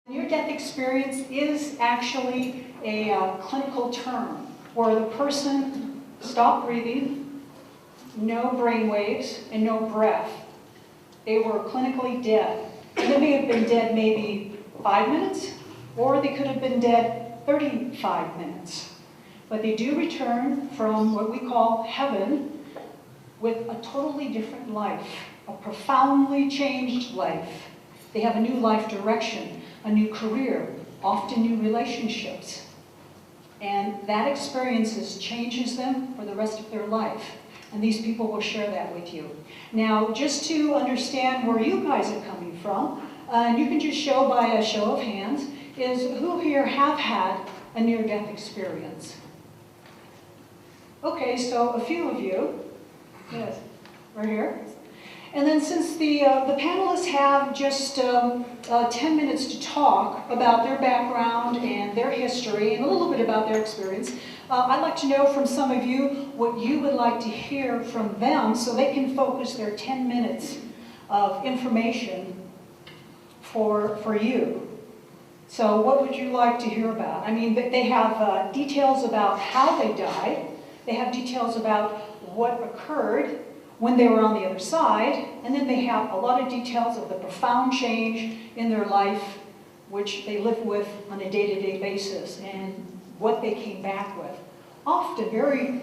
Near-death experience is actually a clinical term where the person stopped breathing, no brain waves, and no breath. They were clinically dead. And they may have been dead maybe 5 minutes, or they could have been dead 35 minutes. But they do return from what we call heaven with a totally different life, a profoundly changed life. They have a new life direction, a new career, often new relationships. And that experience changes them for the rest of their life. And these people will share that with you. Now, just to understand where you guys are coming from, and you can just show by a show of hands, is who here have had a near-death experience? Okay, so a few of you. Yes, right here. And then since the panelists have just 10 minutes to talk about their background and their history and a little bit about their experience, I'd like to know from some of you what you would like to hear from them so they can focus their 10 minutes of information for you. So what would you like to hear about? I mean, they have details about how they died. They have details about what occurred when they were on the other side, and then they have a lot of details of the profound change in their life which they live with on a day-to-day basis and what they came back with. Often very,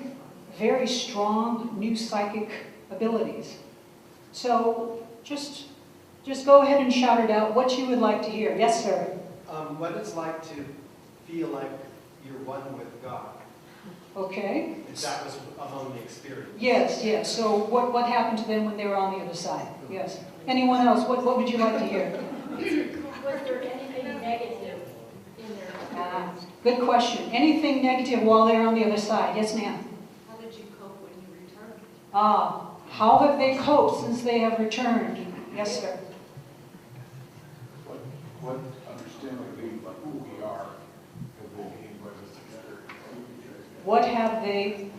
very strong new psychic abilities. So just go ahead and shout it out, what you would like to hear. Yes, sir? What it's like to feel like you're one with God. Okay. If that was among the experience. Yes, yes. So what happened to them when they were on the other side? Yes. Anyone else? What would you like to hear? Was there anything negative in their experience? Good question. Anything negative while they're on the other side? Yes, ma'am. How did you cope when you returned? How have they coped since they have returned? Yes, sir. What understanding of who we are have they gained by this experience? What have they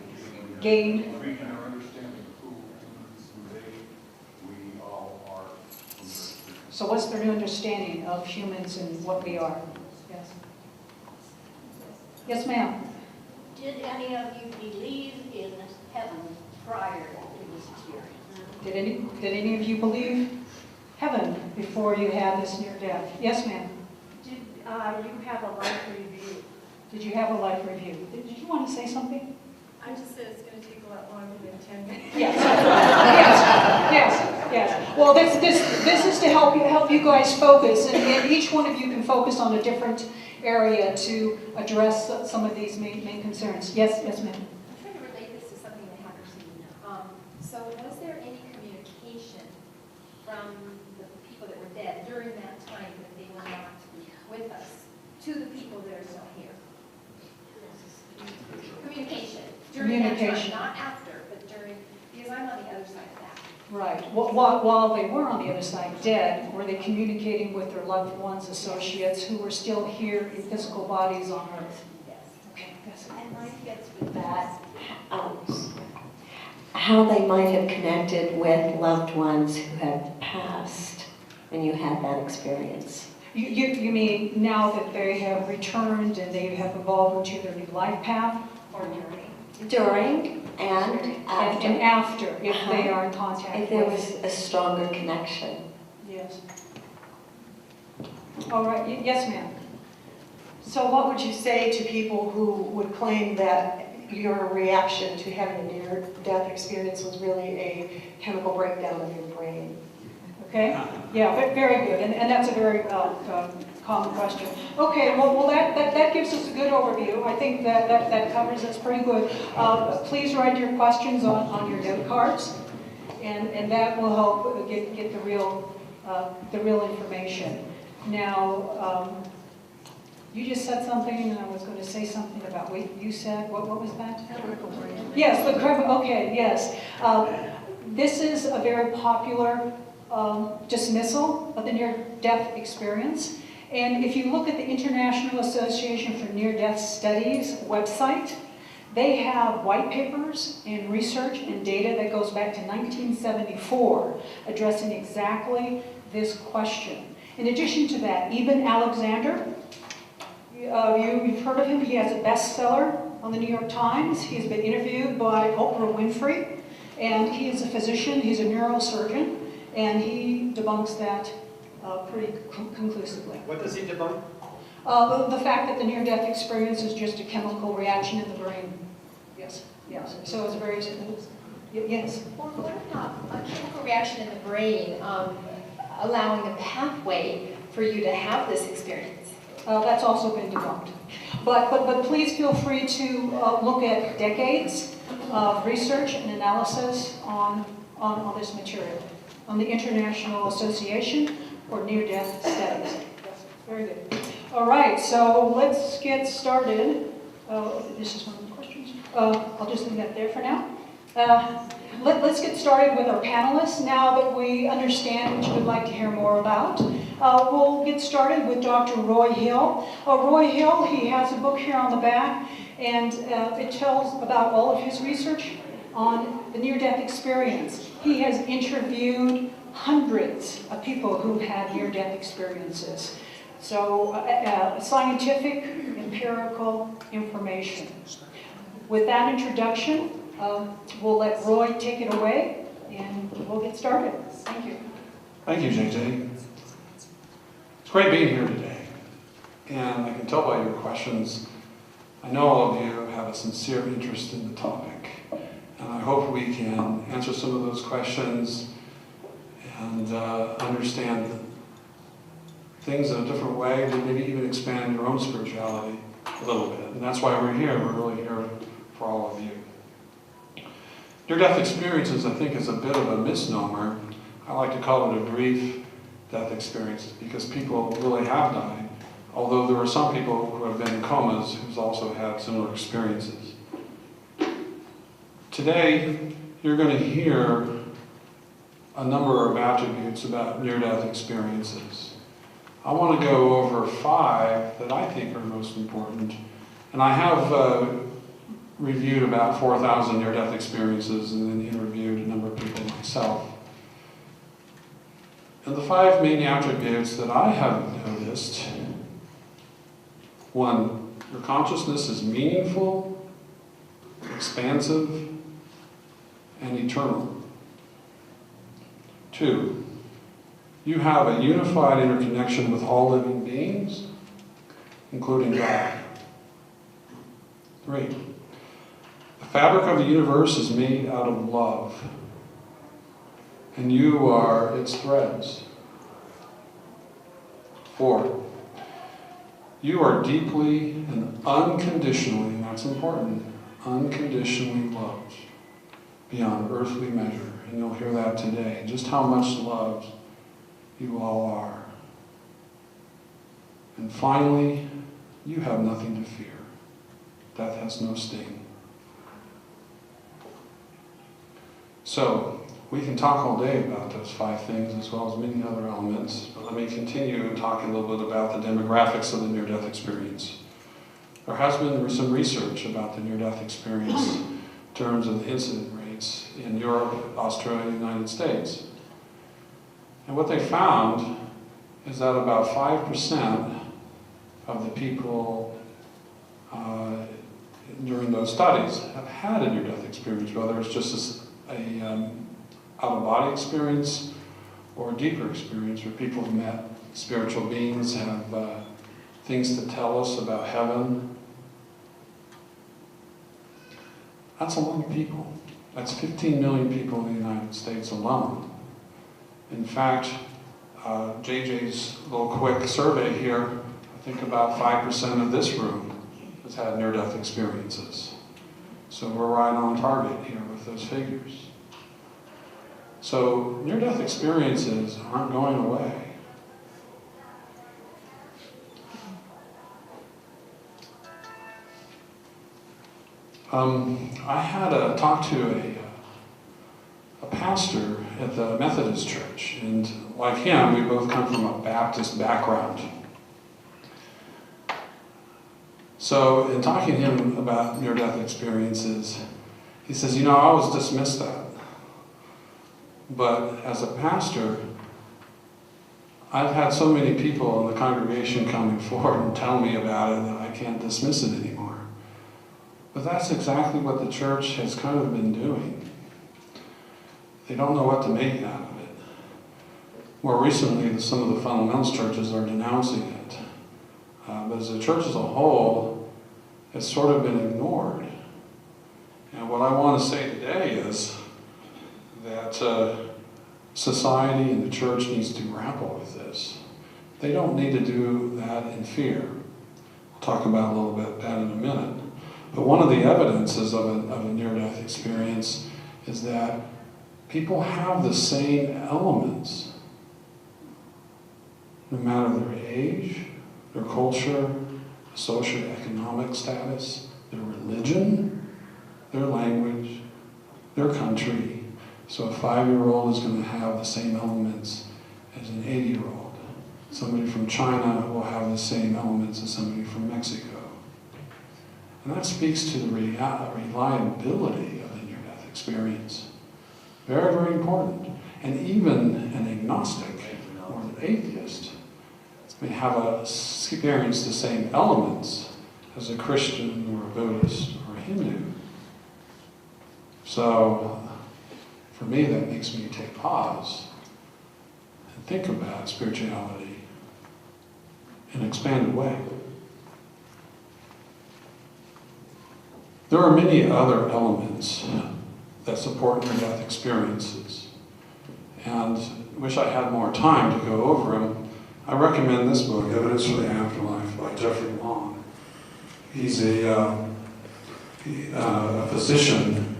gained? In our understanding of who humans, we all are. So what's their new understanding of humans and what we are? Yes. Yes, ma'am. Did any of you believe in heaven prior to this experience? Did any of you believe heaven before you had this near death? Yes, ma'am. Did you have a life review? Did you have a life review? Did you want to say something? I just said it's going to take a lot longer than 10 minutes. Yes. Yes. Well, this is to help you guys focus, and each one of you can focus on a different area to address some of these main concerns. Yes, ma'am. I'm trying to relate this to something that happened to me. So was there any communication from the people that were dead during that time that they were not with us to the people that are still here? Communication. During that time, not after, but during, because I'm on the other side of that. Right. While they were on the other side dead, were they communicating with their loved ones, associates who were still here in physical bodies on Earth? Yes. Okay. Yes. And mine gets with that. How they might have connected with loved ones who had passed when you had that experience. You mean now that they have returned and they have evolved into their new life path? Or during. During and after. And after, if they are in contact If there with. was a stronger connection. Yes. All right. Yes, ma'am. So what would you say to people who would claim that your reaction to having a near-death experience was really a chemical breakdown of your brain? Okay. Yeah, very good. And that's a very common question. Okay, well that gives us a good overview. I think that covers us pretty good. Please write your questions on your note cards, and that will help get the real information. Now, you just said something, and I was going to say something about what you said. What was that? Yes, okay, yes. This is a very popular dismissal of the near-death experience. And if you look at the International Association for Near-Death Studies website, they have white papers and research and data that goes back to 1974 addressing exactly this question. In addition to that, Eben Alexander, you've heard of him. He has a bestseller on the New York Times. He's been interviewed by Oprah Winfrey, and he is a physician. He's a neurosurgeon, and he debunks that pretty conclusively. What does he debunk? The fact that the near-death experience is just a chemical reaction in the brain. Yes, yes. So it's very, yes. Or what about a chemical reaction in the brain allowing a pathway for you to have this experience? That's also been debunked. But please feel free to look at decades of research and analysis on this material, on the International Association for Near-Death Studies. Yes, very good. All right, so let's get started. This is one of the questions. I'll just leave that there for now. Let's get started with our panelists now that we understand what you would like to hear more about. We'll get started with Dr. Roy Hill. Roy Hill, he has a book here on the back, and it tells about all of his research on the near-death experience. He has interviewed hundreds of people who've had near-death experiences. So scientific, empirical information. With that introduction, we'll let Roy take it away, and we'll get started. Thank you. Thank you, JJ. It's great being here today. And I can tell by your questions, I know all of you have a sincere interest in the topic. And I hope we can answer some of those questions and understand things in a different way, and maybe even expand your own spirituality a little bit. And that's why we're here. We're really here for all of you. Near-death experiences, I think, is a bit of a misnomer. I like to call it a brief death experience because people really have died, although there are some people who have been in comas who's also had similar experiences. Today, you're going to hear a number of attributes about near-death experiences. I want to go over 5 that I think are most important, and I have reviewed about 4,000 near-death experiences and then interviewed a number of people myself. And the 5 main attributes that I have noticed: 1, your consciousness is meaningful, expansive, and eternal. 2, you have a unified interconnection with all living beings, including God. 3, the fabric of the universe is made out of love, and you are its threads. 4, you are deeply and unconditionally, and that's important, unconditionally loved beyond earthly measure. And you'll hear that today, just how much loved you all are. And finally, you have nothing to fear. Death has no sting. So, we can talk all day about those 5 things as well as many other elements, but let me continue and talk a little bit about the demographics of the near-death experience. There has been some research about the near-death experience in terms of the incident rates in Europe, Australia, and the United States. And what they found is that about 5% of the people during those studies have had a near-death experience, whether it's just a out-of-body experience or a deeper experience where people have met spiritual beings, have things to tell us about heaven. That's a lot of people. That's 15 million people in the United States alone. In fact, JJ's little quick survey here, I think about 5% of this room has had near-death experiences. So we're right on target here with those figures. So near-death experiences aren't going away. I had a talk to a pastor at the Methodist church, and like him, we both come from a Baptist background. So in talking to him about near-death experiences, he says, I always dismissed that. But as a pastor, I've had so many people in the congregation coming forward and tell me about it that I can't dismiss it anymore. But that's exactly what the church has kind of been doing. They don't know what to make out of it. More recently, some of the fundamentalist churches are denouncing it. But as a church as a whole, it's sort of been ignored. And what I want to say today is that society and the church needs to grapple with this. They don't need to do that in fear. We'll talk about a little bit that in a minute. But one of the evidences of a near-death experience is that people have the same elements, no matter their age, their culture, socioeconomic status, their religion, their language, their country. So a 5-year-old is going to have the same elements as an 80-year-old. Somebody from China will have the same elements as somebody from Mexico. And that speaks to the reliability of the near-death experience. Very, very important. And even an agnostic or an atheist may have experienced the same elements as a Christian or a Buddhist or a Hindu. So, for me, that makes me take pause and think about spirituality in an expanded way. There are many other elements that support near-death experiences, and I wish I had more time to go over them. I recommend this book, Evidence for the Afterlife, by Jeffrey Long. He's a physician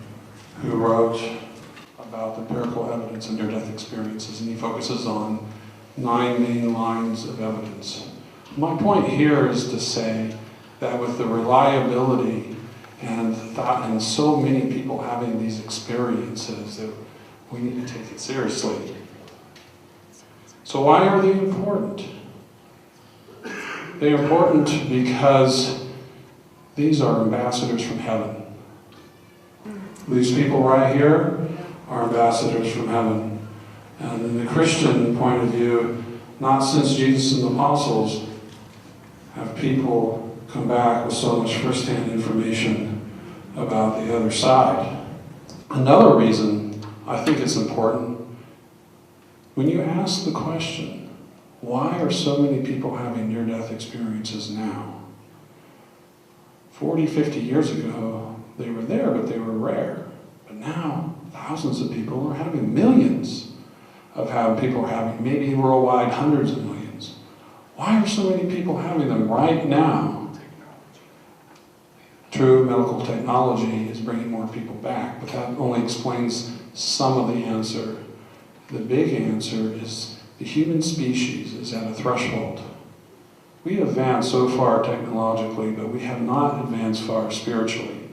who wrote about empirical evidence in near-death experiences, and he focuses on 9 main lines of evidence. My point here is to say that with the reliability and so many people having these experiences, that we need to take it seriously. So why are they important? They're important because these are ambassadors from heaven. These people right here are ambassadors from heaven. And in the Christian point of view, not since Jesus and the apostles have people come back with so much first-hand information about the other side. Another reason I think it's important, when you ask the question, why are so many people having near-death experiences now? 40, 50 years ago, they were there, but they were rare. But now, thousands of people are having, millions of people are having, maybe worldwide hundreds of millions. Why are so many people having them right now? True, medical technology is bringing more people back, but that only explains some of the answer. The big answer is the human species is at a threshold. We have advanced so far technologically, but we have not advanced far spiritually.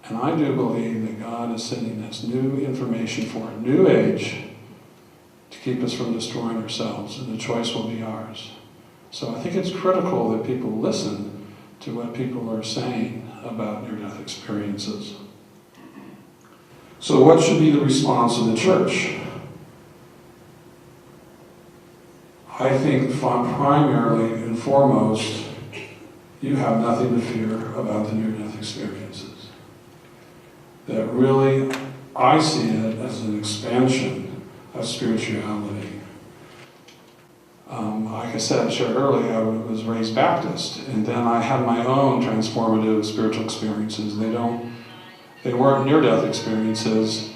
And I do believe that God is sending us new information for a new age to keep us from destroying ourselves, and the choice will be ours. So I think it's critical that people listen to what people are saying about near-death experiences. So what should be the response of the church? I think primarily and foremost, you have nothing to fear about the near-death experiences. That really, I see it as an expansion of spirituality. Like I said, shared earlier, I was raised Baptist, and then I had my own transformative spiritual experiences. They weren't near-death experiences,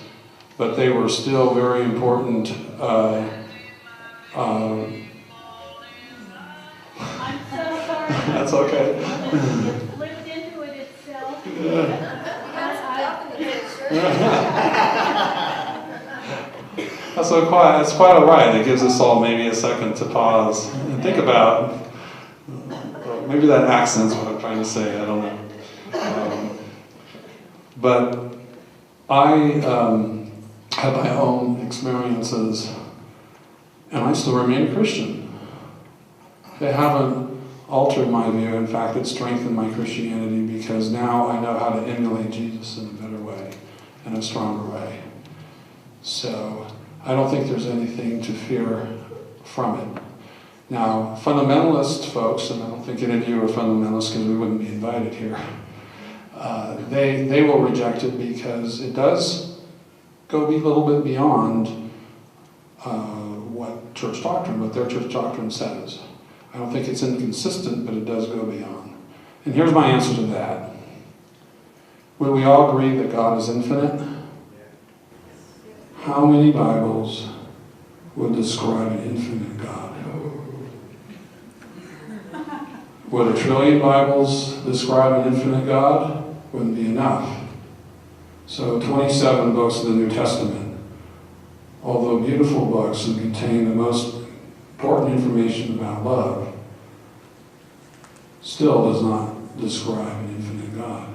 but they were still very important. I'm so sorry. That's okay. It flipped into it itself. That's quite all right. It gives us all maybe a second to pause and think about. Maybe that accent's what I'm trying to say. I don't know. But I had my own experiences, and I still remain a Christian. They haven't altered my view. In fact, it strengthened my Christianity because now I know how to emulate Jesus in a better way, in a stronger way. So I don't think there's anything to fear from it. Now, fundamentalist folks, and I don't think any of you are fundamentalists because we wouldn't be invited here, they will reject it because it does go a little bit beyond what their church doctrine says. I don't think it's inconsistent, but it does go beyond. And here's my answer to that. Would we all agree that God is infinite? How many Bibles would describe an infinite God? Would 1 trillion Bibles describe an infinite God? Wouldn't be enough. So 27 books of the New Testament, although beautiful books and contain the most important information about love, still does not describe an infinite God.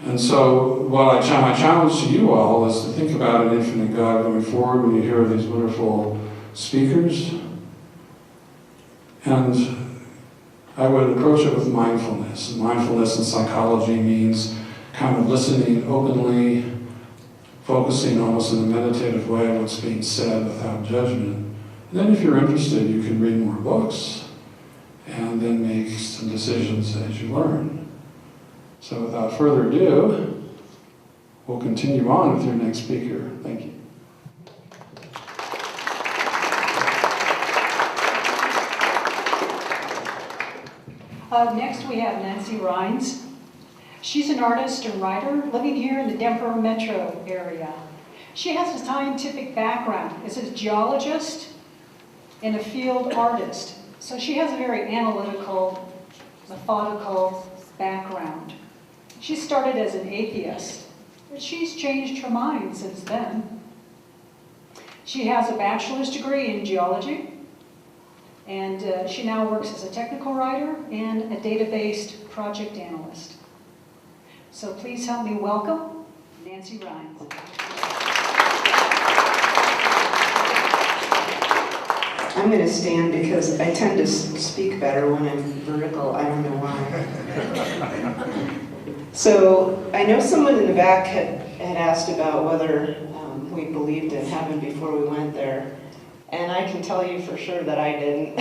And so my challenge to you all is to think about an infinite God going forward when you hear these wonderful speakers. And I would approach it with mindfulness. And mindfulness in psychology means kind of listening openly, focusing almost in a meditative way on what's being said without judgment. And then if you're interested, you can read more books and then make some decisions as you learn. So without further ado, we'll continue on with your next speaker. Thank you. Next we have Nancy Rhines. She's an artist and writer living here in the Denver metro area. She has a scientific background as a geologist and a field artist. So she has a very analytical, methodical background. She started as an atheist, but she's changed her mind since then. She has a bachelor's degree in geology, and she now works as a technical writer and a data-based project analyst. So please help me welcome Nancy Rhines. I'm going to stand because I tend to speak better when I'm vertical. I don't know why. So I know someone in the back had asked about whether we believed in heaven before we went there. And I can tell you for sure that I didn't.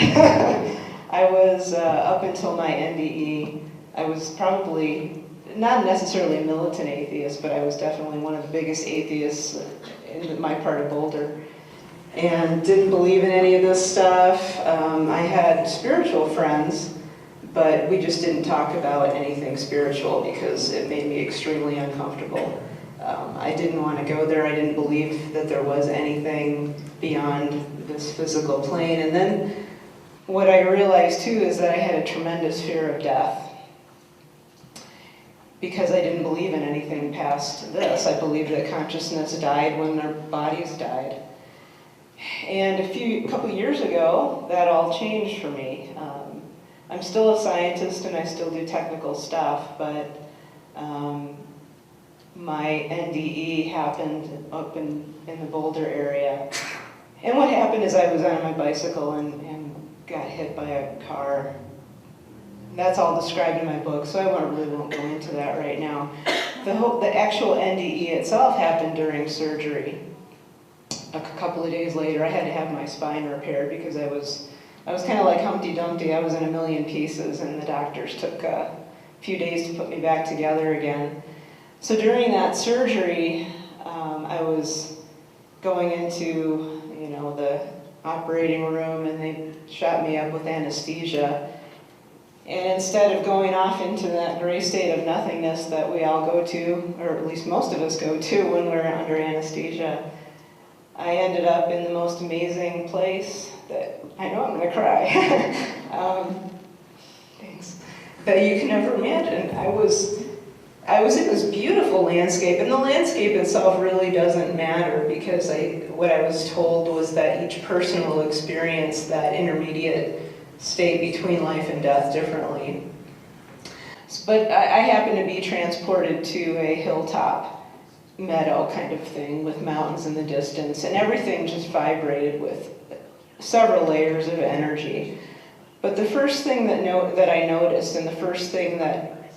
I was, up until my NDE, I was probably not necessarily a militant atheist, but I was definitely one of the biggest atheists in my part of Boulder. And didn't believe in any of this stuff. I had spiritual friends, but we just didn't talk about anything spiritual because it made me extremely uncomfortable. I didn't want to go there. I didn't believe that there was anything beyond this physical plane. And then what I realized too is that I had a tremendous fear of death because I didn't believe in anything past this. I believed that consciousness died when our bodies died. And a couple years ago, that all changed for me. I'm still a scientist and I still do technical stuff, but my NDE happened up in the Boulder area. And what happened is I was on my bicycle and got hit by a car. That's all described in my book, so I really won't go into that right now. The actual NDE itself happened during surgery. A couple of days later, I had to have my spine repaired because I was kind of like Humpty Dumpty. I was in a million pieces, and the doctors took a few days to put me back together again. So during that surgery, I was going into, the operating room, and they shot me up with anesthesia. And instead of going off into that gray state of nothingness that we all go to, or at least most of us go to when we're under anesthesia, I ended up in the most amazing place that, I know I'm going to cry, thanks, that you can never imagine. I was in this beautiful landscape, and the landscape itself really doesn't matter because what I was told was that each person will experience that intermediate state between life and death differently. But I happened to be transported to a hilltop meadow kind of thing with mountains in the distance, and everything just vibrated with several layers of energy. But the first thing that I noticed, and the first thing that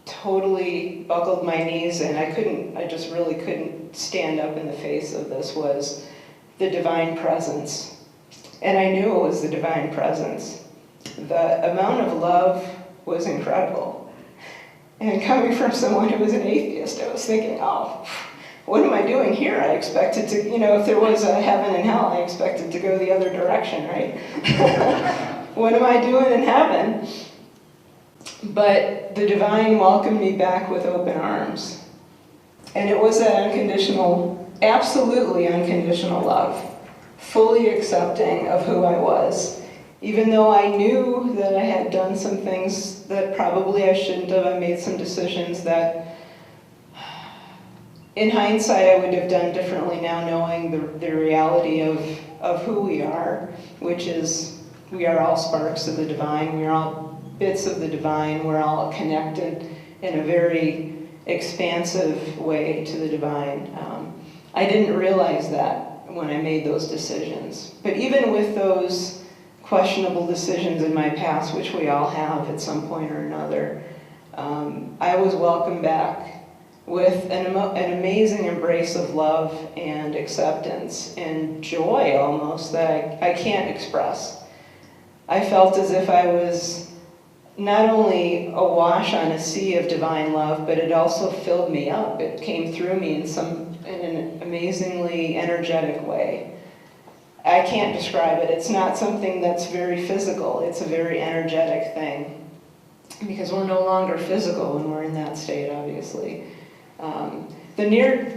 totally buckled my knees, and I just really couldn't stand up in the face of this, was the divine presence. and I knew it was the divine presence. The amount of love was incredible. And coming from someone who was an atheist, I was thinking, oh, what am I doing here? I expected to, if there was a heaven and hell, I expected to go the other direction, right? What am I doing in heaven? But the divine welcomed me back with open arms. And it was that unconditional, absolutely unconditional love, fully accepting of who I was. Even though I knew that I had done some things that probably I shouldn't have, I made some decisions that, in hindsight, I would have done differently now, knowing the reality of who we are, which is we are all sparks of the divine, we are all bits of the divine, we're all connected in a very expansive way to the divine. I didn't realize that when I made those decisions. But even with those questionable decisions in my past, which we all have at some point or another, I was welcomed back with an amazing embrace of love and acceptance and joy almost that I can't express. I felt as if I was not only awash on a sea of divine love, but it also filled me up. It came through me in an amazingly energetic way. I can't describe it. It's not something that's very physical. It's a very energetic thing, because we're no longer physical when we're in that state, obviously.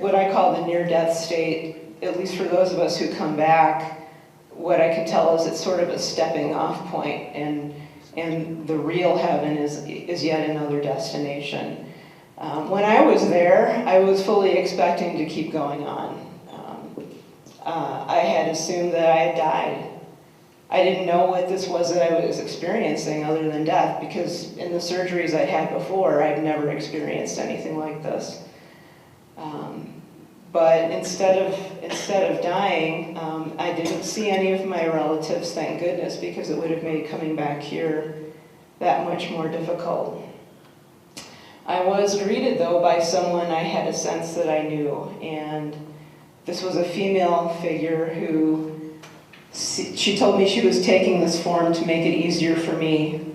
What I call the near-death state, at least for those of us who come back, what I can tell is it's sort of a stepping off point, and the real heaven is yet another destination. When I was there, I was fully expecting to keep going on. I had assumed that I had died. I didn't know what this was that I was experiencing other than death, because in the surgeries I'd had before, I'd never experienced anything like this. But instead of dying, I didn't see any of my relatives, thank goodness, because it would have made coming back here that much more difficult. I was greeted, though, by someone I had a sense that I knew, and this was a female figure who, she told me she was taking this form to make it easier for me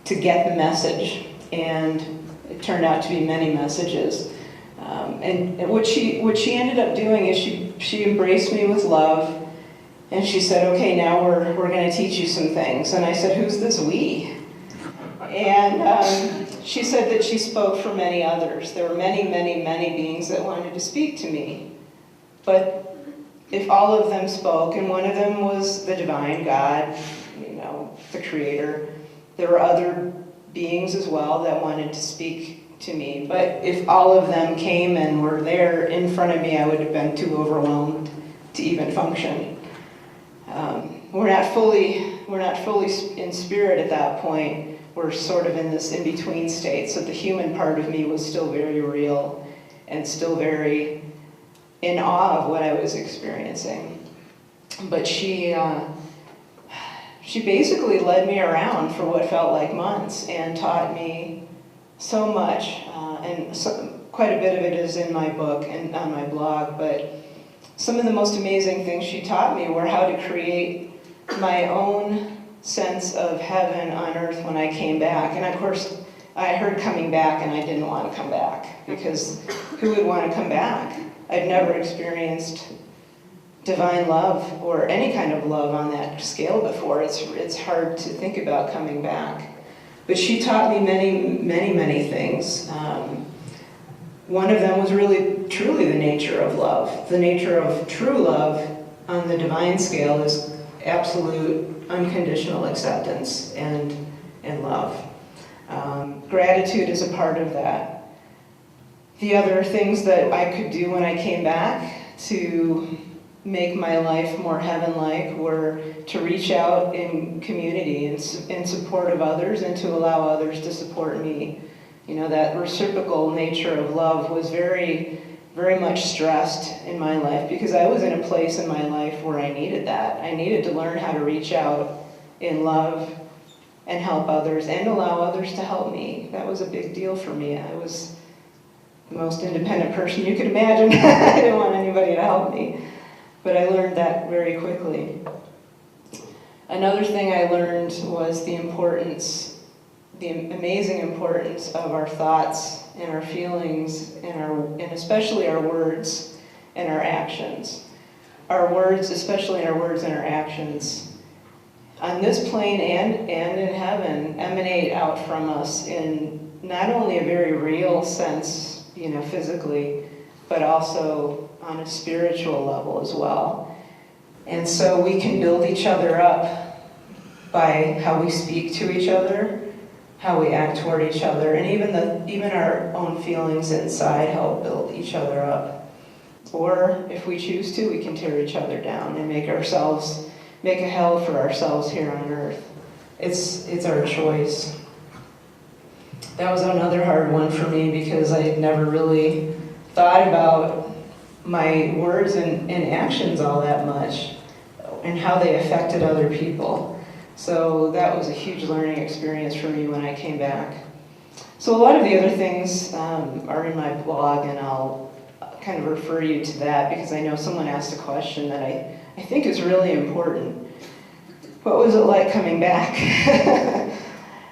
to get the message, and it turned out to be many messages. And what she ended up doing is she embraced me with love, and she said, okay, now we're going to teach you some things. And I said, who's this we? And she said that she spoke for many others. There were many, many, many beings that wanted to speak to me. But if all of them spoke, and one of them was the divine God, the creator, there were other beings as well that wanted to speak to me. But if all of them came and were there in front of me, I would have been too overwhelmed to even function. We're not fully in spirit at that point. We're sort of in this in-between state. So the human part of me was still very real and still very in awe of what I was experiencing. But she basically led me around for what felt like months and taught me so much, quite a bit of it is in my book and on my blog, but some of the most amazing things she taught me were how to create my own sense of heaven on earth when I came back. And of course, I heard coming back and I didn't want to come back, because who would want to come back? I'd never experienced divine love or any kind of love on that scale before. It's hard to think about coming back. But she taught me many, many, many things. One of them was really, truly the nature of love. The nature of true love on the divine scale is absolute, unconditional acceptance and love. Gratitude is a part of that. The other things that I could do when I came back to make my life more heaven-like were to reach out in community in support of others, and to allow others to support me. That reciprocal nature of love was very, very much stressed in my life, because I was in a place in my life where I needed that. I needed to learn how to reach out in love and help others, and allow others to help me. That was a big deal for me. I was the most independent person you could imagine. I didn't want anybody to help me. But I learned that very quickly. Another thing I learned was the amazing importance of our thoughts and our feelings and especially our words and our actions. Our words, especially our words and our actions, on this plane and in heaven, emanate out from us in not only a very real sense, physically, but also on a spiritual level as well. And so we can build each other up by how we speak to each other, how we act toward each other, and even our own feelings inside help build each other up. Or if we choose to, we can tear each other down and make a hell for ourselves here on earth. It's our choice. That was another hard one for me because I had never really thought about my words and actions all that much and how they affected other people. So that was a huge learning experience for me when I came back. So a lot of the other things are in my blog, and I'll kind of refer you to that because I know someone asked a question that I think is really important. What was it like coming back?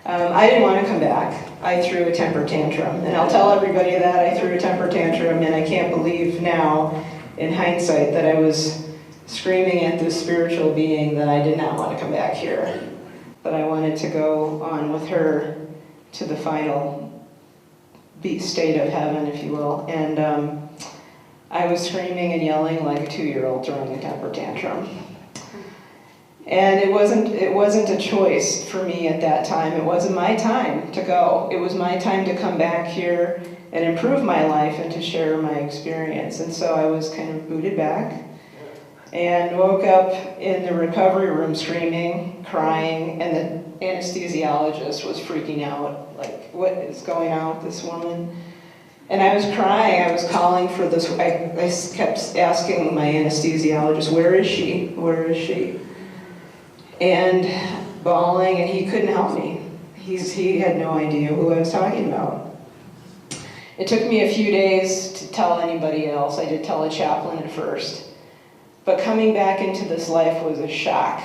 I didn't want to come back. I threw a temper tantrum, and I'll tell everybody that I threw a temper tantrum, and I can't believe now, in hindsight, that I was screaming at this spiritual being that I did not want to come back here, that I wanted to go on with her to the final state of heaven, if you will. And I was screaming and yelling like a 2-year-old throwing a temper tantrum. And it wasn't a choice for me at that time. It wasn't my time to go. It was my time to come back here and improve my life and to share my experience. And so I was kind of booted back and woke up in the recovery room screaming, crying, and the anesthesiologist was freaking out, like, what is going on with this woman? And I was crying. I was calling for this. I kept asking my anesthesiologist, where is she? Where is she? And bawling, and he couldn't help me. He had no idea who I was talking about. It took me a few days to tell anybody else. I did tell a chaplain at first. But coming back into this life was a shock.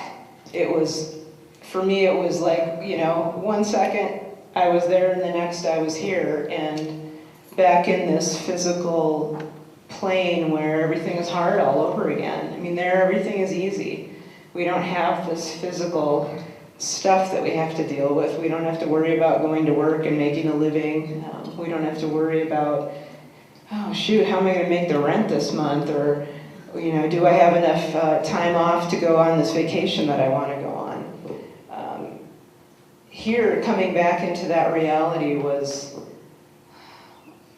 For me, it was like, 1 second I was there and the next I was here. And back in this physical plane where everything is hard all over again. I mean, there everything is easy. We don't have this physical stuff that we have to deal with. We don't have to worry about going to work and making a living. We don't have to worry about, oh shoot, how am I going to make the rent this month? Or, do I have enough time off to go on this vacation that I want to go on? Here, coming back into that reality was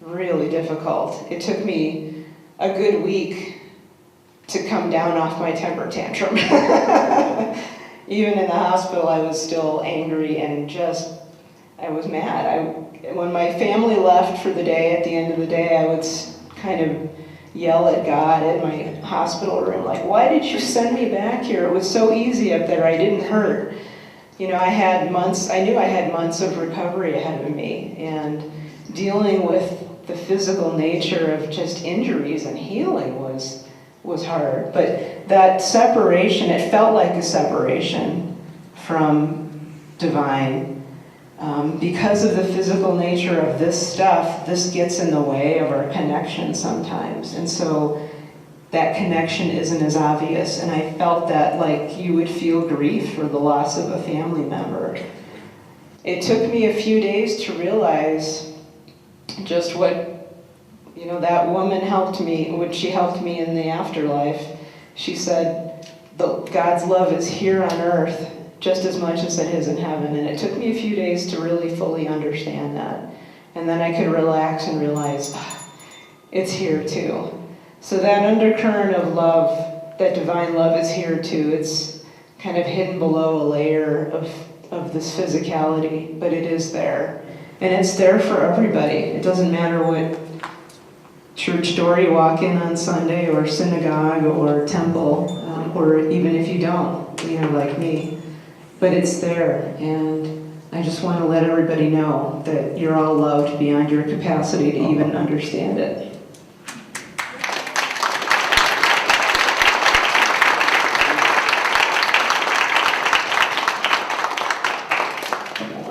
really difficult. It took me a good week to come down off my temper tantrum. Even in the hospital, I was still angry and I was mad. When my family left for the day, at the end of the day, I would kind of yell at God in my hospital room, like, why did you send me back here? It was so easy up there, I didn't hurt. I knew I had months of recovery ahead of me, and dealing with the physical nature of just injuries and healing was hard. But that separation, it felt like a separation from divine. Because of the physical nature of this stuff, this gets in the way of our connection sometimes. And so that connection isn't as obvious. And I felt that like you would feel grief for the loss of a family member. It took me a few days to realize just what that woman helped me, when she helped me in the afterlife. She said, God's love is here on earth just as much as it is in heaven. And it took me a few days to really fully understand that. And then I could relax and realize, it's here too. So that undercurrent of love, that divine love is here too. It's kind of hidden below a layer of this physicality, but it is there. And it's there for everybody. It doesn't matter what church door you walk in on Sunday, or synagogue, or temple, or even if you don't, like me. But it's there, and I just want to let everybody know that you're all loved beyond your capacity to even understand it.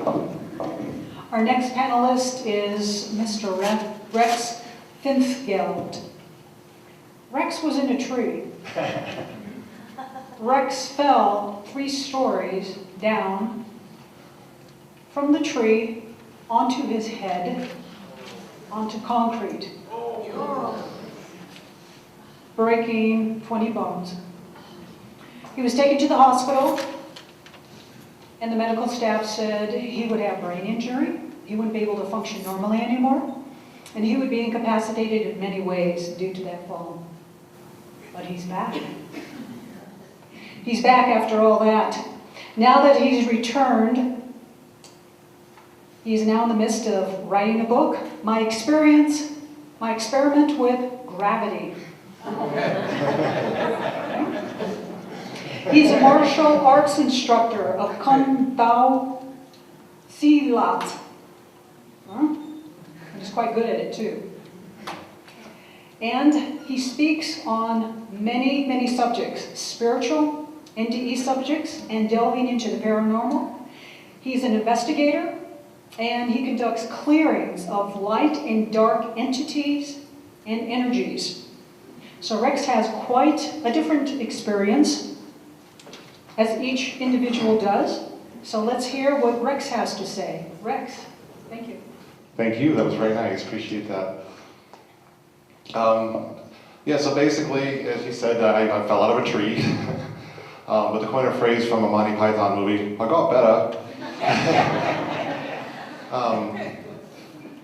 Our next panelist is Mr. Rex Finthgeld. Rex was in a tree. Rex fell 3 stories down from the tree onto his head, onto concrete, breaking 20 bones. He was taken to the hospital, and the medical staff said he would have brain injury, he wouldn't be able to function normally anymore, and he would be incapacitated in many ways due to that fall. But he's back. He's back after all that. Now that he's returned, he's now in the midst of writing a book, My Experiment with Gravity. He's a martial arts instructor of Kung Tao Silat. He's quite good at it too. And he speaks on many, many subjects, spiritual, NDE subjects, and delving into the paranormal. He's an investigator, and he conducts clearings of light and dark entities and energies. So Rex has quite a different experience, as each individual does. So let's hear what Rex has to say. Rex, thank you. Thank you, that was very nice, appreciate that. Yeah, so basically, as you said, I fell out of a tree. But to coin a phrase from a Monty Python movie, I got better.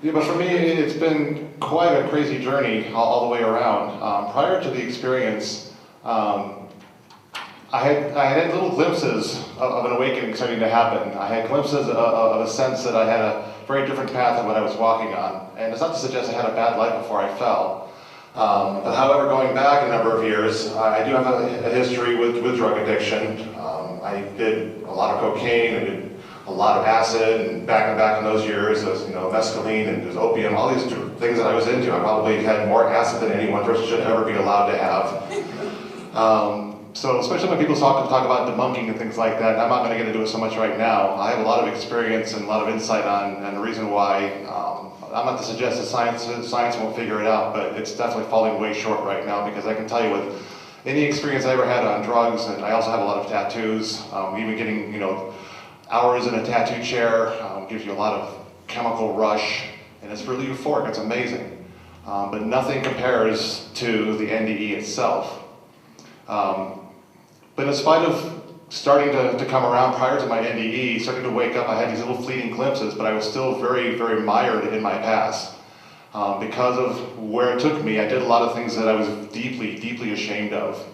Yeah, but for me, it's been quite a crazy journey all the way around. Prior to the experience, I had little glimpses of an awakening starting to happen. I had glimpses of a sense that I had a very different path than what I was walking on. And it's not to suggest I had a bad life before I fell. But however, going back a number of years, I do have a history with drug addiction. I did a lot of cocaine, I did a lot of acid, and back in those years, there's mescaline and there's opium, all these things that I was into. I probably had more acid than any one person should ever be allowed to have. So especially when people talk about debunking and things like that, I'm not going to get into it so much right now. I have a lot of experience and a lot of insight on the reason why. I'm not to suggest that science won't figure it out, but it's definitely falling way short right now, because I can tell you with any experience I ever had on drugs, and I also have a lot of tattoos, even getting hours in a tattoo chair gives you a lot of chemical rush, and it's really euphoric, it's amazing. But nothing compares to the NDE itself. But in spite of starting to come around prior to my NDE, starting to wake up, I had these little fleeting glimpses, but I was still very, very mired in my past. Because of where it took me, I did a lot of things that I was deeply, deeply ashamed of.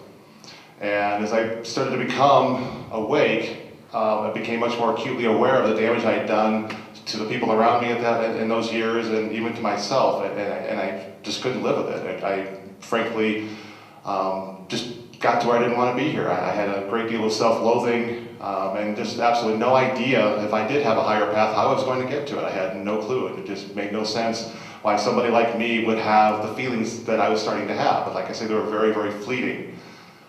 And as I started to become awake, I became much more acutely aware of the damage I had done to the people around me in those years, and even to myself, and I just couldn't live with it. I frankly just got to where I didn't want to be here. I had a great deal of self-loathing and just absolutely no idea if I did have a higher path how I was going to get to it. I had no clue. It just made no sense why somebody like me would have the feelings that I was starting to have. But like I say, they were very, very fleeting.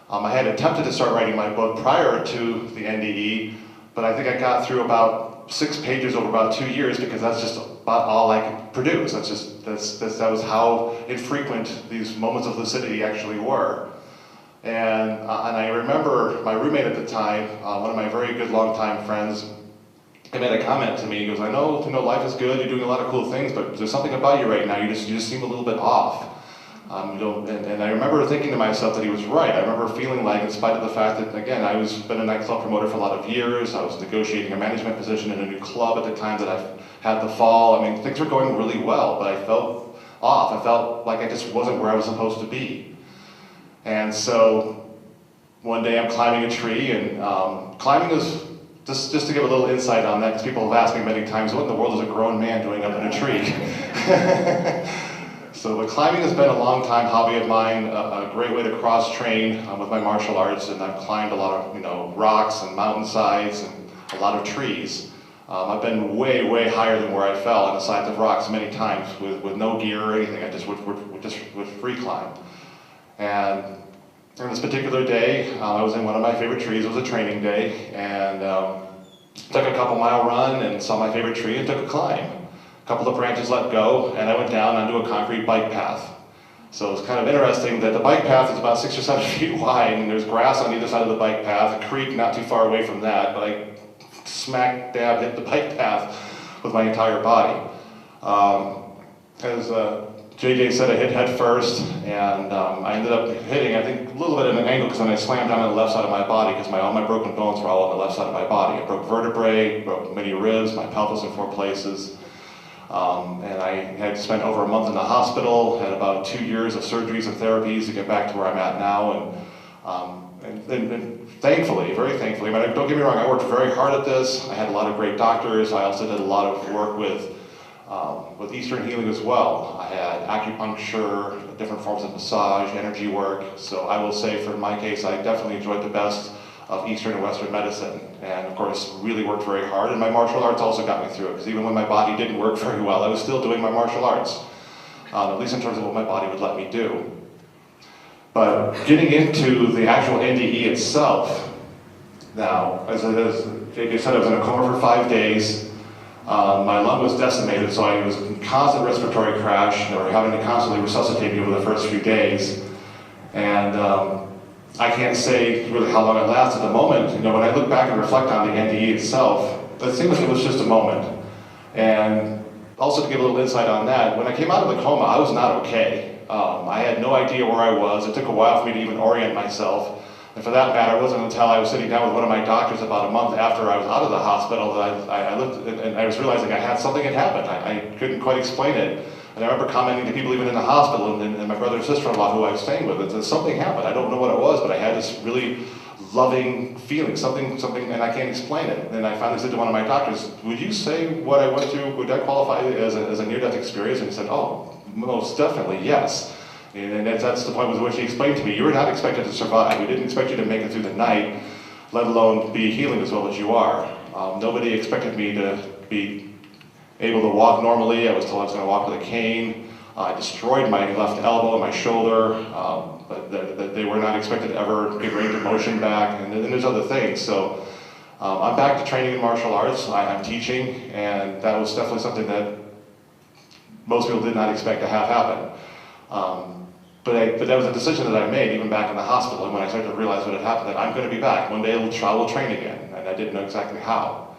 I had attempted to start writing my book prior to the NDE, but I think I got through about 6 pages over about 2 years, because that's just about all I could produce. That was how infrequent these moments of lucidity actually were. And I remember my roommate at the time, one of my very good longtime friends, he made a comment to me. He goes, I know life is good, you're doing a lot of cool things, but there's something about you right now, you just seem a little bit off. And I remember thinking to myself that he was right. I remember feeling like, in spite of the fact that, again, I was been a nightclub promoter for a lot of years, I was negotiating a management position in a new club at the time that I had the fall. I mean, things were going really well, but I felt off. I felt like I just wasn't where I was supposed to be. And so one day I'm climbing a tree, and climbing is, just to give a little insight on that, because people have asked me many times, what in the world is a grown man doing up in a tree? So climbing has been a long time hobby of mine, a great way to cross-train with my martial arts, and I've climbed a lot of rocks and mountainsides and a lot of trees. I've been way, way higher than where I fell on the sides of rocks many times with no gear or anything. I just would free climb. And on this particular day, I was in one of my favorite trees. It was a training day, and took a couple-mile run and saw my favorite tree and took a climb. A couple of branches let go, and I went down onto a concrete bike path. So it's kind of interesting that the bike path is about 6 or 7 feet wide, and there's grass on either side of the bike path, a creek not too far away from that, but I smack dab hit the bike path with my entire body. As JJ said, I hit head first, and I ended up hitting, I think, a little bit at an angle, because when I slammed down on the left side of my body, because all my broken bones were all on the left side of my body. I broke vertebrae, broke many ribs, my pelvis in 4 places. And I had spent over a month in the hospital, had about 2 years of surgeries and therapies to get back to where I'm at now. And thankfully, very thankfully, I mean, don't get me wrong, I worked very hard at this. I had a lot of great doctors. I also did a lot of work with Eastern healing as well. I had acupuncture, different forms of massage, energy work. So I will say, for my case, I definitely enjoyed the best of Eastern and Western medicine, and of course really worked very hard, and my martial arts also got me through it, because even when my body didn't work very well, I was still doing my martial arts, at least in terms of what my body would let me do. But getting into the actual NDE itself, now, as JJ said, I was in a coma for 5 days. My lung was decimated, so I was in constant respiratory crash. They were having to constantly resuscitate me over the first few days, and I can't say really how long it lasted. At the moment, you know, when I look back and reflect on the NDE itself, it seems like it was just a moment. And also to give a little insight on that, when I came out of the coma, I was not okay. I had no idea where I was. It took a while for me to even orient myself. And for that matter, it wasn't until I was sitting down with one of my doctors about a month after I was out of the hospital that I looked and I was realizing something had happened. I couldn't quite explain it. And I remember commenting to people even in the hospital, and my brother and sister-in-law who I was staying with, that something happened. I don't know what it was, but I had this really loving feeling, something, and I can't explain it. And I finally said to one of my doctors, would you say what I went through, would that qualify as a near-death experience? And he said, oh, most definitely, yes. And that's the point with which he explained to me, you were not expected to survive. We didn't expect you to make it through the night, let alone be healing as well as you are. Nobody expected me to be able to walk normally. I was told I was going to walk with a cane. I destroyed my left elbow and my shoulder, but they were not expected to ever get range of motion back, and then there's other things. So I'm back to training in martial arts. I'm teaching, and that was definitely something that most people did not expect to have happen. But that was a decision that I made even back in the hospital, and when I started to realize what had happened, that I'm going to be back. One day I will train again, and I didn't know exactly how.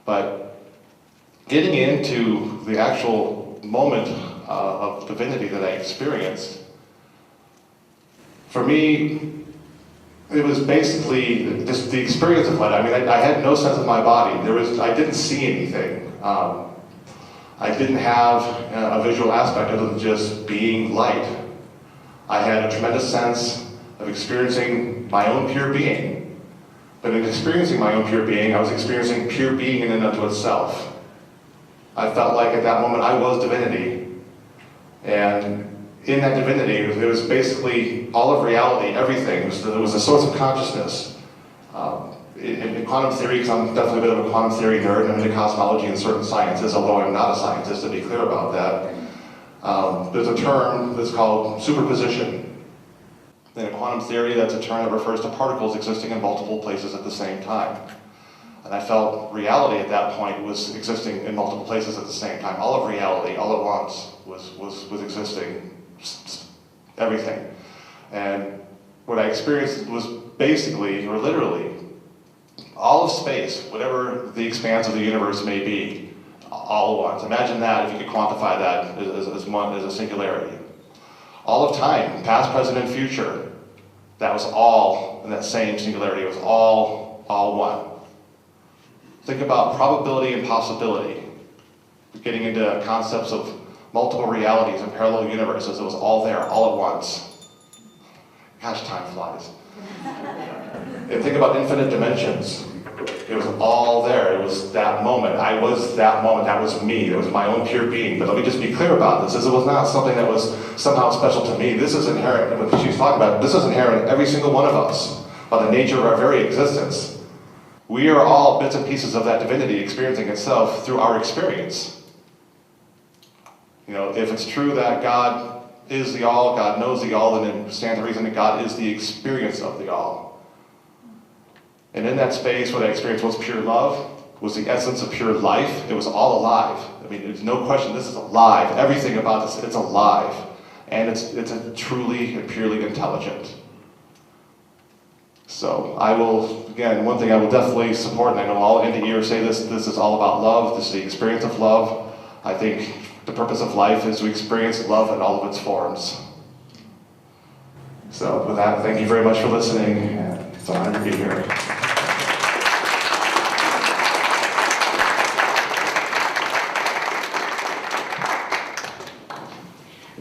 But getting into the actual moment of divinity that I experienced, for me, it was basically just the experience of light. I mean, I had no sense of my body. I didn't see anything. I didn't have a visual aspect other than just being light. I had a tremendous sense of experiencing my own pure being. But in experiencing my own pure being, I was experiencing pure being in and unto itself. I felt like at that moment I was divinity. And in that divinity, it was basically all of reality, everything. It was a source of consciousness. In quantum theory, because I'm definitely a bit of a quantum theory nerd, and I'm into cosmology and certain sciences, although I'm not a scientist, to be clear about that. There's a term that's called superposition. In quantum theory, that's a term that refers to particles existing in multiple places at the same time. And I felt reality at that point was existing in multiple places at the same time. All of reality, all at once, was existing, everything. And what I experienced was basically, or literally, all of space, whatever the expanse of the universe may be, all at once. Imagine that if you could quantify that as a singularity. All of time, past, present, and future, that was all in that same singularity. It was all one. Think about probability and possibility. Getting into concepts of multiple realities and parallel universes. It was all there, all at once. Gosh, time flies. And think about infinite dimensions. It was all there. It was that moment. I was that moment. That was me. It was my own pure being. But let me just be clear about this. This was not something that was somehow special to me. This is inherent, and what she's talking about, this is inherent in every single one of us, by the nature of our very existence. We are all bits and pieces of that divinity experiencing itself through our experience. You know, if it's true that God is the all, God knows the all, then it stands to reason that God is the experience of the all. And in that space, what I experienced was pure love, was the essence of pure life. It was all alive. I mean, there's no question, this is alive. Everything about this, it's alive. And it's a truly and purely intelligent. So I will, again, one thing I will definitely support, and I know all NDEers say this is all about love. This is the experience of love. I think the purpose of life is to experience love in all of its forms. So with that, thank you very much for listening. It's an honor to be here.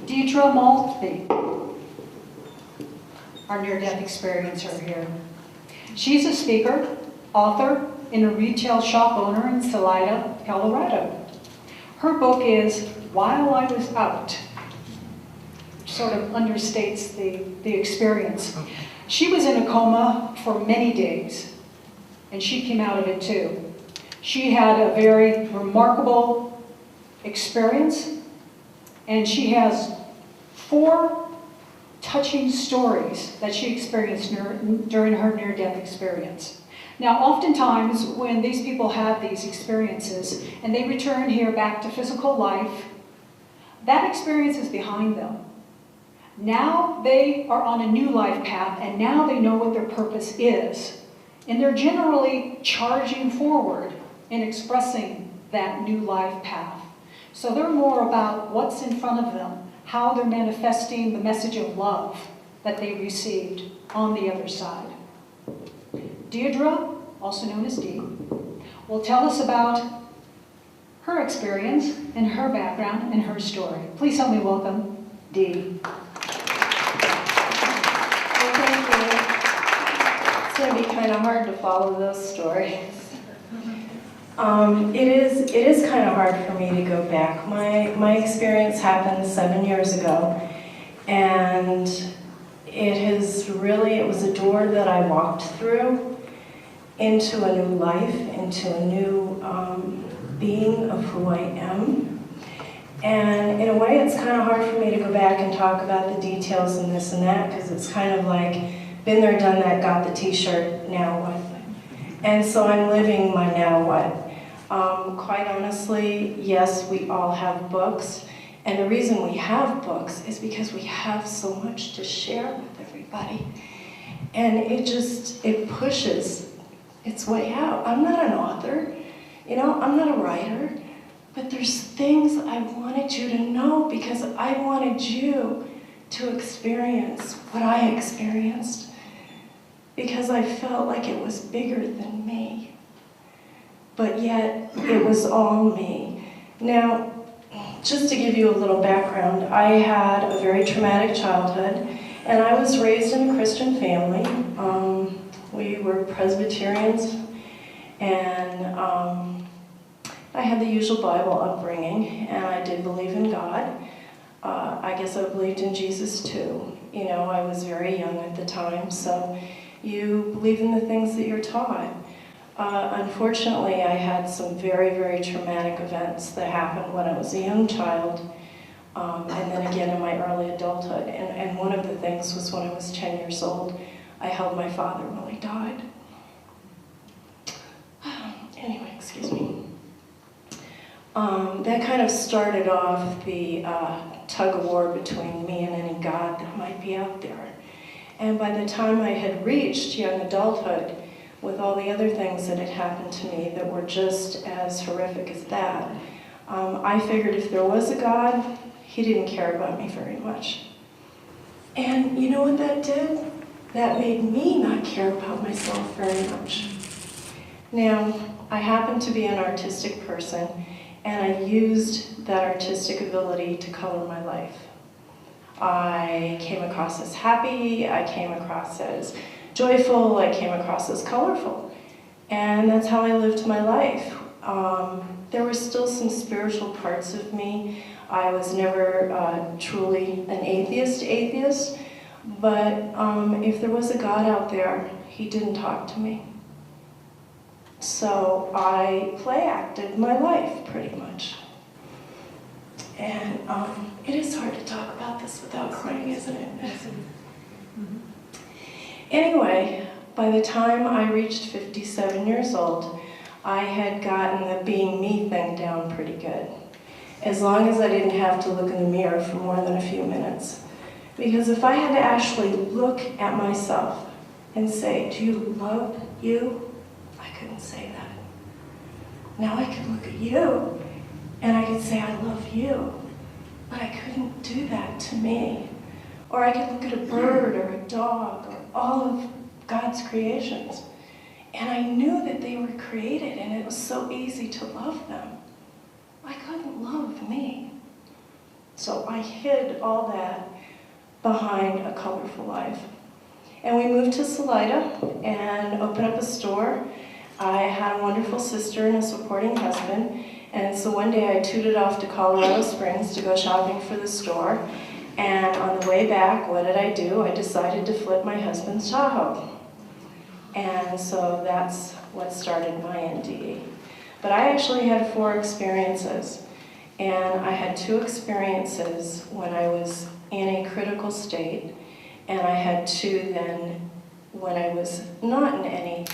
Deirdre Maltby, our near-death experiencer here. She's a speaker, author, and a retail shop owner in Salida, Colorado. Her book is While I Was Out, which sort of understates the experience. She was in a coma for many days, and she came out of it too. She had a very remarkable experience, and she has 4 touching stories that she experienced during her near-death experience. Now, oftentimes, when these people have these experiences and they return here back to physical life, that experience is behind them. Now they are on a new life path, and now they know what their purpose is. And they're generally charging forward and expressing that new life path. So they're more about what's in front of them, how they're manifesting the message of love that they received on the other side. Deirdre, also known as Dee, will tell us about her experience and her background and her story. Please help me welcome Dee. Well, thank you. It's going to be kind of hard to follow those stories. It is kind of hard for me to go back. My experience happened 7 years ago, and it was a door that I walked through into a new life, into a new being of who I am. And in a way, it's kind of hard for me to go back and talk about the details and this and that, because it's kind of like, been there, done that, got the t-shirt, now what? And so I'm living my now what. Quite honestly, yes, we all have books, and the reason we have books is because we have so much to share with everybody. And it pushes its way out. I'm not an author, I'm not a writer, but there's things I wanted you to know because I wanted you to experience what I experienced, because I felt like it was bigger than me. But yet, it was all me. Now, just to give you a little background, I had a very traumatic childhood, and I was raised in a Christian family. We were Presbyterians, and I had the usual Bible upbringing, and I did believe in God. I guess I believed in Jesus too. I was very young at the time, so you believe in the things that you're taught. Unfortunately, I had some very, very traumatic events that happened when I was a young child, and then again in my early adulthood. And one of the things was when I was 10 years old, I held my father while he died. Anyway, excuse me. That kind of started off the tug-of-war between me and any God that might be out there. And by the time I had reached young adulthood, with all the other things that had happened to me that were just as horrific as that, I figured if there was a God, he didn't care about me very much. And you know what that did? That made me not care about myself very much. Now, I happen to be an artistic person, and I used that artistic ability to color my life. I came across as happy, I came across as joyful, I came across as colorful. And that's how I lived my life. There were still some spiritual parts of me. I was never truly an atheist, but if there was a God out there, he didn't talk to me. So I play-acted my life, pretty much. And it is hard to talk about this without crying, isn't it? Mm-hmm. Anyway, by the time I reached 57 years old, I had gotten the being me thing down pretty good. As long as I didn't have to look in the mirror for more than a few minutes. Because if I had to actually look at myself and say, do you love you? I couldn't say that. Now I could look at you and I could say, I love you. But I couldn't do that to me. Or I could look at a bird or a dog or all of God's creations. And I knew that they were created and it was so easy to love them. I couldn't love me. So I hid all that behind a colorful life. And we moved to Salida and opened up a store. I had a wonderful sister and a supporting husband. And so one day I tooted off to Colorado Springs to go shopping for the store. And on the way back, what did I do? I decided to flip my husband's Tahoe. And so that's what started my NDE. But I actually had 4 experiences. And I had 2 experiences when I was in a critical state. And I had 2 then when I was not in any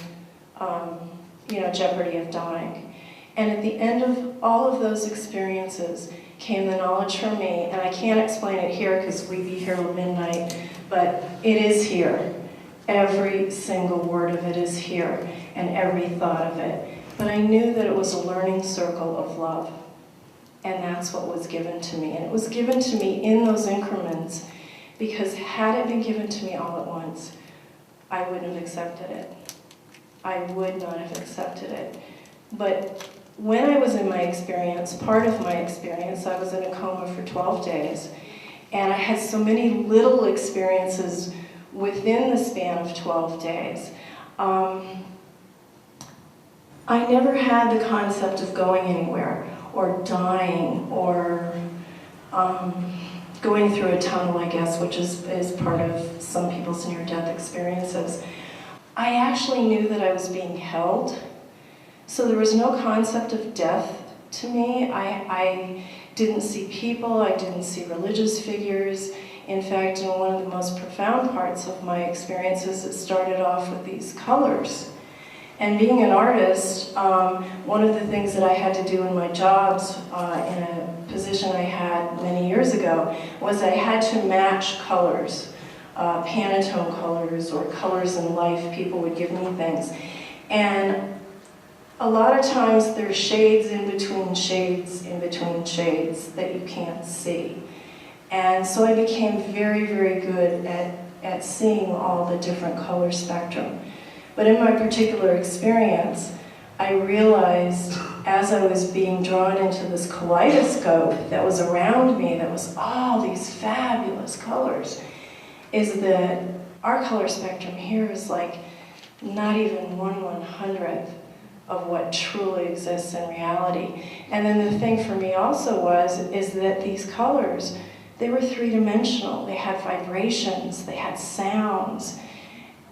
jeopardy of dying. And at the end of all of those experiences came the knowledge from me, and I can't explain it here because we'd be here till midnight, but it is here. Every single word of it is here, and every thought of it. But I knew that it was a learning circle of love, and that's what was given to me. And it was given to me in those increments, because had it been given to me all at once, I wouldn't have accepted it. I would not have accepted it. But when I was in my experience, part of my experience, I was in a coma for 12 days, and I had so many little experiences within the span of 12 days. I never had the concept of going anywhere, or dying, or going through a tunnel, I guess, which is part of some people's near-death experiences. I actually knew that I was being held. So there was no concept of death to me. I didn't see people, I didn't see religious figures. In fact, in one of the most profound parts of my experiences, it started off with these colors. And being an artist, one of the things that I had to do in my jobs, in a position I had many years ago, was I had to match colors, Pantone colors or colors in life. People would give me things. And a lot of times there's shades in between shades in between shades that you can't see. And so I became very, very good at seeing all the different color spectrum. But in my particular experience, I realized as I was being drawn into this kaleidoscope that was around me, that was all these fabulous colors, is that our color spectrum here is like not even 1/100th of what truly exists in reality. And then the thing for me also is that these colors, they were 3-dimensional. They had vibrations, they had sounds.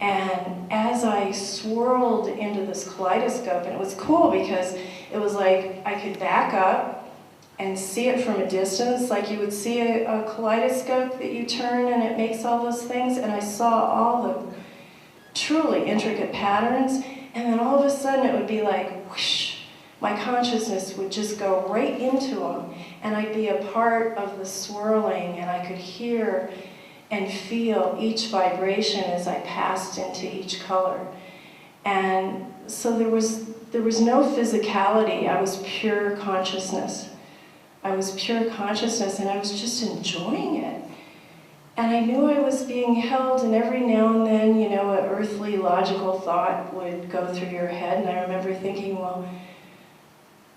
And as I swirled into this kaleidoscope, and it was cool because it was like I could back up and see it from a distance, like you would see a kaleidoscope that you turn and it makes all those things, and I saw all the truly intricate patterns, and then all of a sudden it would be like whoosh, my consciousness would just go right into them, and I'd be a part of the swirling, and I could hear and feel each vibration as I passed into each color. And so there was no physicality. I was pure consciousness. I was pure consciousness, and I was just enjoying it. And I knew I was being held, and every now and then, an earthly, logical thought would go through your head, and I remember thinking, well,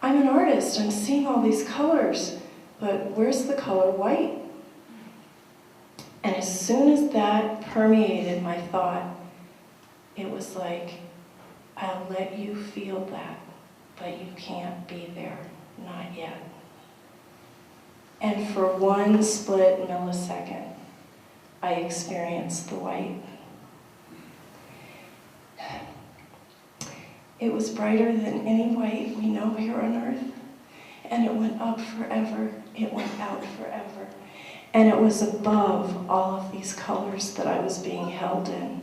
I'm an artist, I'm seeing all these colors, but where's the color white? And as soon as that permeated my thought, it was like, I'll let you feel that, but you can't be there, not yet. And for one split millisecond, I experienced the white. It was brighter than any white we know here on earth, and it went up forever, it went out forever. And it was above all of these colors that I was being held in.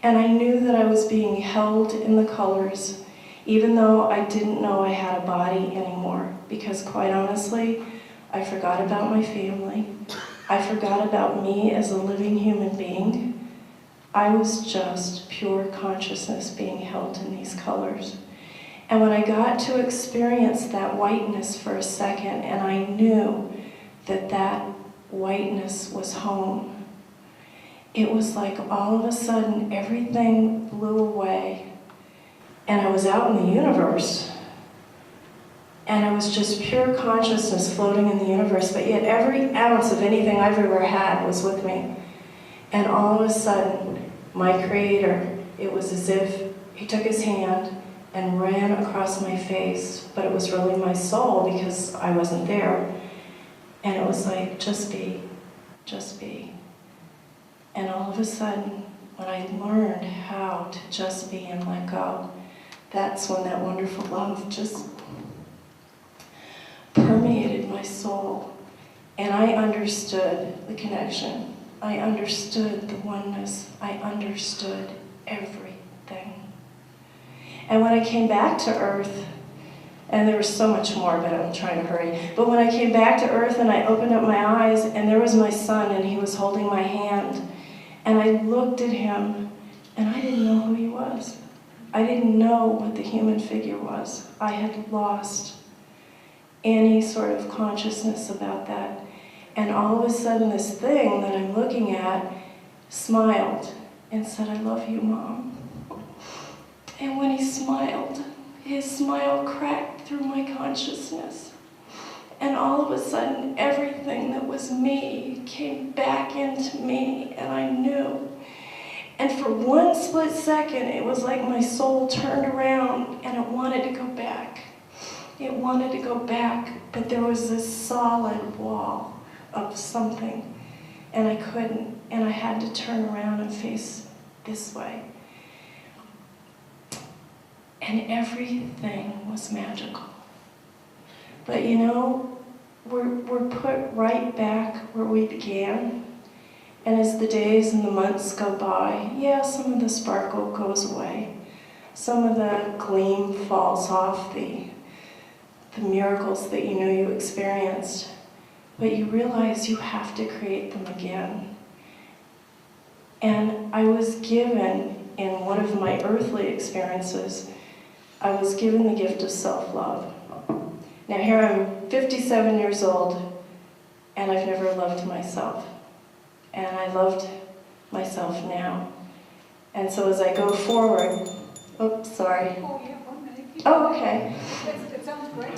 And I knew that I was being held in the colors even though I didn't know I had a body anymore, because quite honestly, I forgot about my family. I forgot about me as a living human being. I was just pure consciousness being held in these colors. And when I got to experience that whiteness for a second, and I knew that that whiteness was home, it was like all of a sudden everything blew away. And I was out in the universe. And I was just pure consciousness floating in the universe, but yet every ounce of anything I've ever had was with me. And all of a sudden, my Creator, it was as if He took His hand and ran across my face, but it was really my soul because I wasn't there. And it was like, just be, just be. And all of a sudden, when I learned how to just be and let go, that's when that wonderful love just permeated my soul. And I understood the connection. I understood the oneness. I understood everything. And when I came back to Earth, and there was so much more, but I'm trying to hurry. But when I came back to Earth and I opened up my eyes, and there was my son, and he was holding my hand, and I looked at him, and I didn't know who he was. I didn't know what the human figure was. I had lost any sort of consciousness about that. And all of a sudden, this thing that I'm looking at smiled and said, "I love you, Mom." And when he smiled, his smile cracked through my consciousness. And all of a sudden, everything that was me came back into me, and I knew. And for one split second, it was like my soul turned around and it wanted to go back. It wanted to go back, but there was this solid wall of something, and I couldn't, and I had to turn around and face this way. And everything was magical. But you know, we're put right back where we began. And as the days and the months go by, yeah, some of the sparkle goes away. Some of the gleam falls off the miracles that you know you experienced. But you realize you have to create them again. And I was given, in one of my earthly experiences, I was given the gift of self-love. Now here I'm 57 years old, and I've never loved myself. And I loved myself now. And so as I go forward, oops, sorry. Oh, yeah, 1 minute. Oh, okay. It sounds great.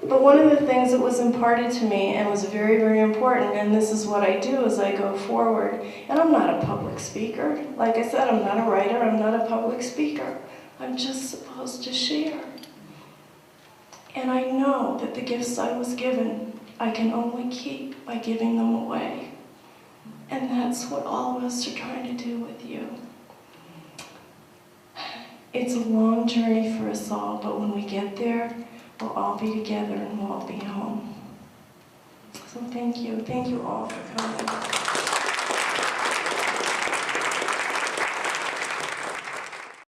But one of the things that was imparted to me and was very, very important, and this is what I do as I go forward, and I'm not a public speaker. Like I said, I'm not a writer, I'm not a public speaker. I'm just supposed to share. And I know that the gifts I was given, I can only keep by giving them away. And that's what all of us are trying to do with you. It's a long journey for us all, but when we get there, we'll all be together and we'll all be home. So thank you. Thank you all for coming.